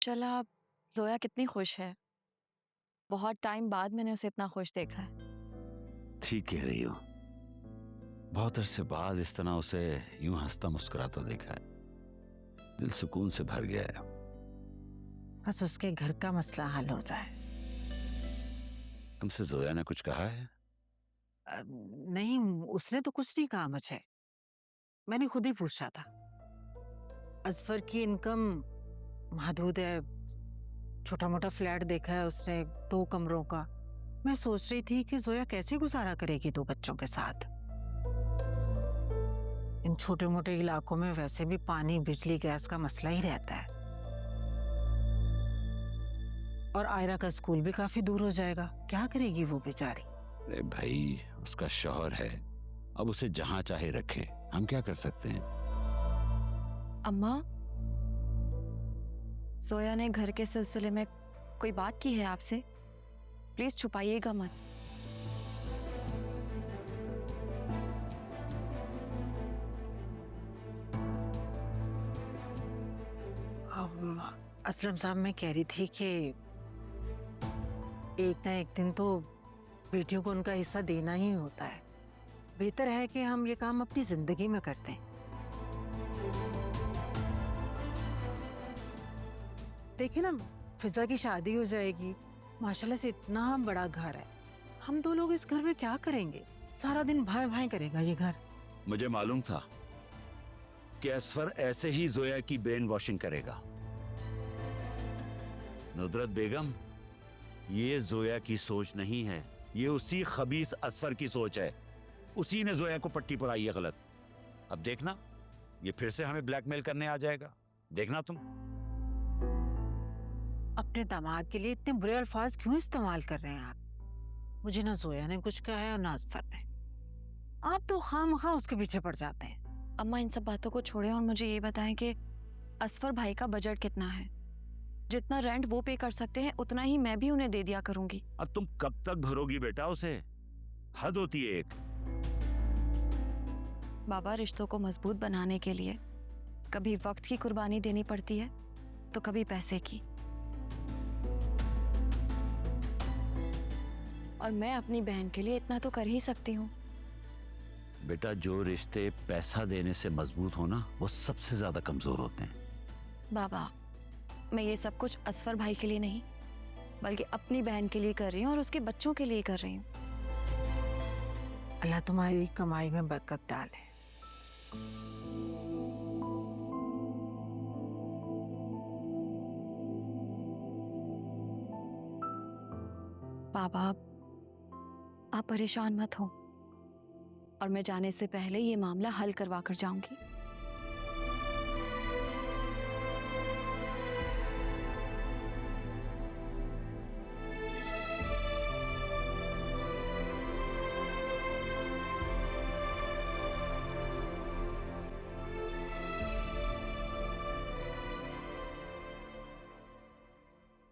चला, जोया कितनी खुश है। बहुत टाइम बाद मैंने उसे इतना खुश देखा है। ठीक कह रही हो। बहुत अरसे बाद इस तरह उसे यूं हंसता मुस्कुराता देखा है, दिल सुकून से भर गया है। बस उसके घर का मसला हल हो जाए। तुमसे जोया ने कुछ कहा है? नहीं, उसने तो कुछ नहीं कहा मुझे। मैंने खुद ही पूछा था। असफर की इनकम महदूद है, छोटा मोटा फ्लैट देखा है उसने 2 कमरों का। मैं सोच रही थी कि जोया कैसे गुजारा करेगी 2 बच्चों के साथ। इन छोटे मोटे इलाकों में वैसे भी पानी बिजली गैस का मसला ही रहता है, और आयरा का स्कूल भी काफी दूर हो जाएगा। क्या करेगी वो बेचारी? अरे भाई, उसका शौहर है, अब उसे जहां चाहे रखे, हम क्या कर सकते हैं। अम्मा, जोया ने घर के सिलसिले में कोई बात की है आपसे? प्लीज छुपाइएगा मत। असलम साहब, मैं कह रही थी कि एक ना एक दिन तो बेटियों को उनका हिस्सा देना ही होता है। बेहतर है कि हम ये काम अपनी जिंदगी में करते हैं। देखिए ना, फिजा की शादी हो जाएगी, माशाल्लाह से इतना बड़ा घर है। हम 2 लोग इस घर में क्या करेंगे? सारा दिन भाई भाई करेगा ये घर। मुझे मालूम था कि असफर ऐसे ही जोया की ब्रेन वॉशिंग करेगा। नुदरत बेगम, ये जोया की सोच नहीं है, ये उसी खबीस असफर की सोच है। उसी ने जोया को पट्टी पड़ाई है गलत। अब देखना, ये फिर से हमें ब्लैकमेल करने आ जाएगा। देखना तुम। अपने दामाद के लिए इतने बुरे अल्फाज क्यों इस्तेमाल कर रहे हैं आप? मुझे ना जोया ने कुछ कहा है और ना असफर ने। आप तो खामखा उसके पीछे पड़ जाते हैं। अम्मा, इन सब बातों को छोड़ें और मुझे ये बताएं कि असफर भाई का बजट कितना है? जितना रेंट वो पे कर सकते हैं उतना ही मैं भी उन्हें दे दिया करूंगी। अब तुम कब तक भरोगी बेटा उसे? हद होती है एक। बाबा, रिश्तों को मजबूत बनाने के लिए कभी वक्त की कुर्बानी देनी पड़ती है तो कभी पैसे की। और मैं अपनी बहन के लिए इतना तो कर ही सकती हूँ। बेटा, जो रिश्ते पैसा देने से मजबूत हो ना, वो सबसे ज्यादा कमजोर होते हैं। बाबा, मैं ये सब कुछ असफर भाई के लिए नहीं बल्कि अपनी बहन के लिए कर रही हूँ और उसके बच्चों के लिए कर रही हूँ। अल्लाह तुम्हारी कमाई में बरकत डाले। बाबा, आप परेशान मत हो और मैं जाने से पहले ये मामला हल करवा कर जाऊंगी।